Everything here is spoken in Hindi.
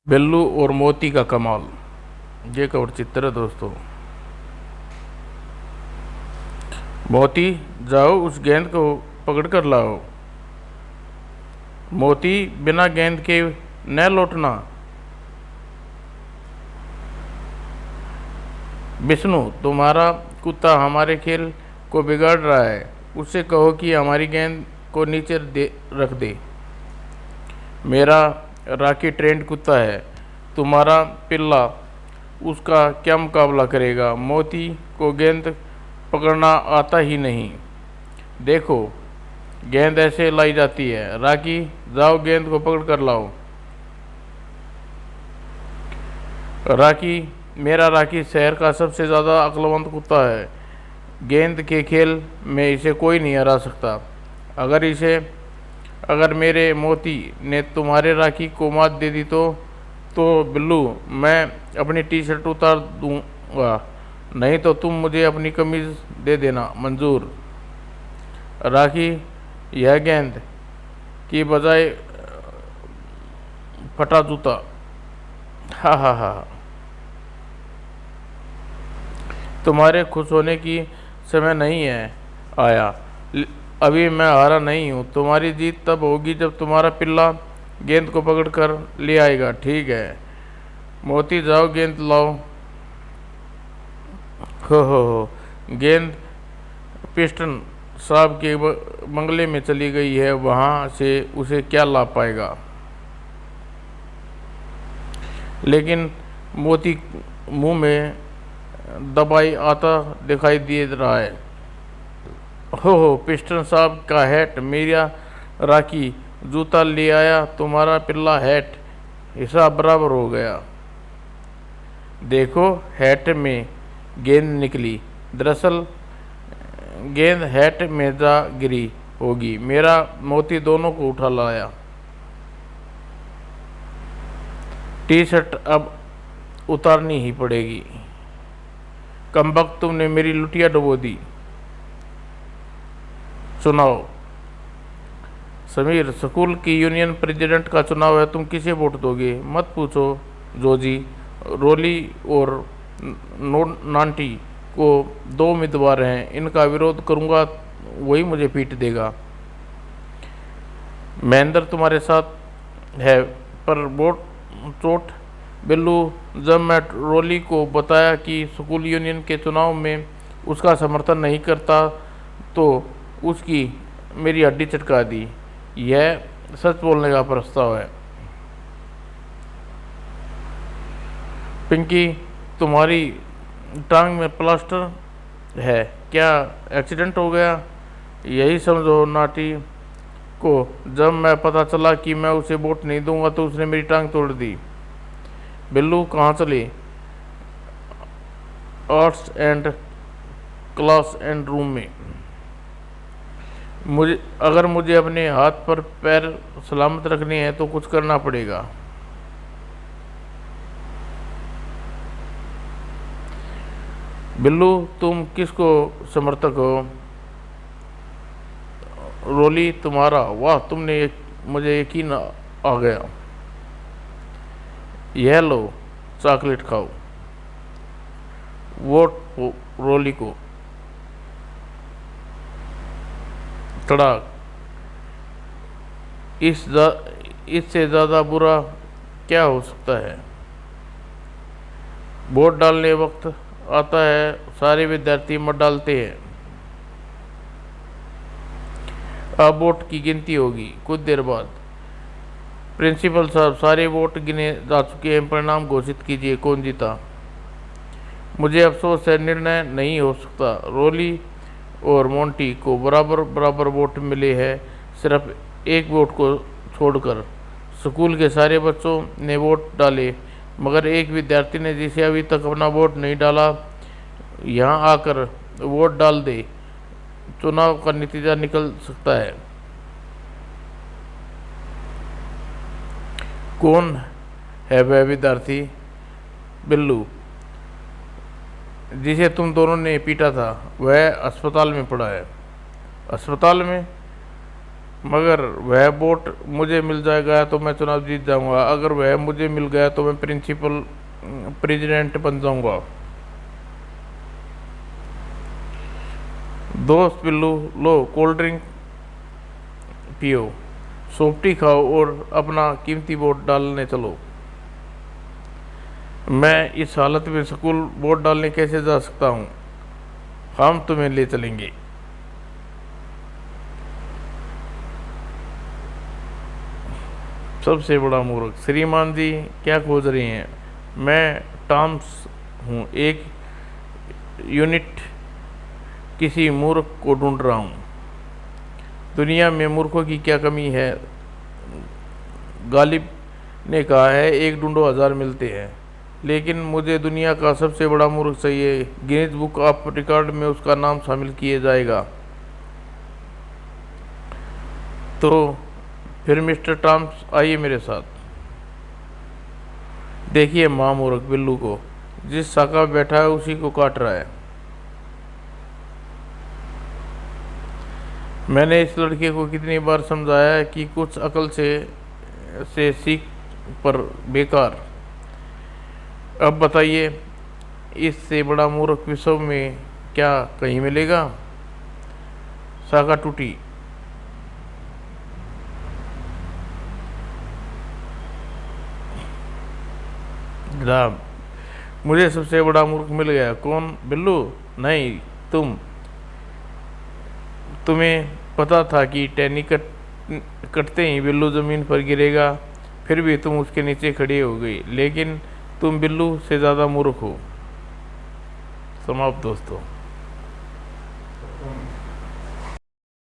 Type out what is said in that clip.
बिल्लू और मोती का कमाल। ये एक और चित्र है दोस्तों। मोती, जाओ उस गेंद को पकड़ कर लाओ। मोती, बिना गेंद के न लौटना। विष्णु, तुम्हारा कुत्ता हमारे खेल को बिगाड़ रहा है, उससे कहो कि हमारी गेंद को नीचे रख दे। मेरा राकी ट्रेंड कुत्ता है, तुम्हारा पिल्ला उसका क्या मुकाबला करेगा। मोती को गेंद पकड़ना आता ही नहीं। देखो, गेंद ऐसे लाई जाती है। राकी, जाओ गेंद को पकड़ कर लाओ। राकी, मेरा राकी शहर का सबसे ज़्यादा अक्लमंद कुत्ता है। गेंद के खेल में इसे कोई नहीं हरा सकता। अगर मेरे मोती ने तुम्हारे राखी को मात दे दी तो बिल्लू, मैं अपनी टी शर्ट उतार दूंगा, नहीं तो तुम मुझे अपनी कमीज़ दे देना मंजूर। राखी, यह गेंद की बजाय फटा जूता। हा हा हा। तुम्हारे खुश होने की समय नहीं है आया। अभी मैं हारा नहीं हूँ। तुम्हारी जीत तब होगी जब तुम्हारा पिल्ला गेंद को पकड़ कर ले आएगा। ठीक है मोती, जाओ गेंद लाओ। हो, गेंद पिस्टन साहब के बंगले में चली गई है, वहाँ से उसे क्या ला पाएगा। लेकिन मोती मुंह में दबाई आता दिखाई दे रहा है। हो, पिस्टन साहब का हैट। मेरा राकी जूता ले आया, तुम्हारा पिल्ला हैट, हिसाब बराबर हो गया। देखो, हैट में गेंद निकली। दरअसल गेंद हैट में जा गिरी होगी। मेरा मोती दोनों को उठा लाया। टी शर्ट अब उतारनी ही पड़ेगी। कमबख्त, तुमने मेरी लुटिया डुबो दी। चुनाव। समीर, स्कूल की यूनियन प्रेसिडेंट का चुनाव है, तुम किसे वोट दोगे। मत पूछो जोजी। रोली और नांटी को दो उम्मीदवार हैं, इनका विरोध करूंगा वही मुझे पीट देगा। महेंद्र तुम्हारे साथ है, पर वोट चोट। बिल्लू, जब मैं रोली को बताया कि स्कूल यूनियन के चुनाव में उसका समर्थन नहीं करता तो उसकी मेरी हड्डी चटका दी। यह सच बोलने का प्रस्ताव है। पिंकी, तुम्हारी टांग में प्लास्टर है, क्या एक्सीडेंट हो गया। यही समझो नाटी को। जब मैं पता चला कि मैं उसे वोट नहीं दूंगा तो उसने मेरी टांग तोड़ दी। बिल्लू, कहाँ चले। Arts and class and room में। अगर मुझे अपने हाथ पर पैर सलामत रखने हैं तो कुछ करना पड़ेगा। बिल्लू, तुम किसको समर्थक हो। रोली, तुम्हारा। वाह, मुझे यकीन आ गया। यह लो, चॉकलेट खाओ। वोट रोली को। तड़ाक। इससे ज़्यादा बुरा क्या हो सकता है। वोट डालने वक्त आता है, सारे विद्यार्थी मत डालते हैं। अब वोट की गिनती होगी कुछ देर बाद। प्रिंसिपल साहब, सारे वोट गिने जा चुके हैं, परिणाम घोषित कीजिए, कौन जीता। मुझे अफसोस है, निर्णय नहीं हो सकता। रोली और मोंटी को बराबर बराबर वोट मिले हैं, सिर्फ एक वोट को छोड़कर। स्कूल के सारे बच्चों ने वोट डाले, मगर एक विद्यार्थी ने, जिसे अभी तक अपना वोट नहीं डाला, यहाँ आकर वोट डाल दे। चुनाव का नतीजा निकल सकता है। कौन है वह विद्यार्थी। बिल्लू, जिसे तुम दोनों ने पीटा था, वह अस्पताल में पड़ा है। अस्पताल में। मगर वह वोट मुझे मिल जाएगा तो मैं चुनाव जीत जाऊंगा, अगर वह मुझे मिल गया तो मैं प्रेसिडेंट बन जाऊंगा। दोस्त बिल्लू, लो कोल्ड ड्रिंक पियो, सोपटी खाओ और अपना कीमती वोट डालने चलो। मैं इस हालत में स्कूल वोट डालने कैसे जा सकता हूँ? हम तुम्हें ले चलेंगे। सबसे बड़ा मूर्ख, श्रीमान जी क्या खोज रही हैं? मैं टॉम्स हूँ, एक यूनिट किसी मूर्ख को ढूंढ रहा हूँ। दुनिया में मूर्खों की क्या कमी है? गालिब ने कहा है, एक ढूंढो हजार मिलते हैं। लेकिन मुझे दुनिया का सबसे बड़ा मूर्ख चाहिए, गिनीज बुक ऑफ रिकॉर्ड में उसका नाम शामिल किया जाएगा। तो फिर मिस्टर टॉम्स आइए मेरे साथ। देखिए महामूर्ख बिल्लू को, जिस शाखा में बैठा है उसी को काट रहा है। मैंने इस लड़के को कितनी बार समझाया है कि कुछ अकल से सीख पर बेकार। अब बताइए, इससे बड़ा मूर्ख विश्व में क्या कहीं मिलेगा? शाखा टूटी। जनाब, मुझे सबसे बड़ा मूर्ख मिल गया। कौन? बिल्लू? नहीं, तुम्हें पता था कि टहनी कटते ही बिल्लू ज़मीन पर गिरेगा, फिर भी तुम उसके नीचे खड़ी हो गई। लेकिन तुम बिल्लू से ज़्यादा मूर्ख हो। समाप्त दोस्तों।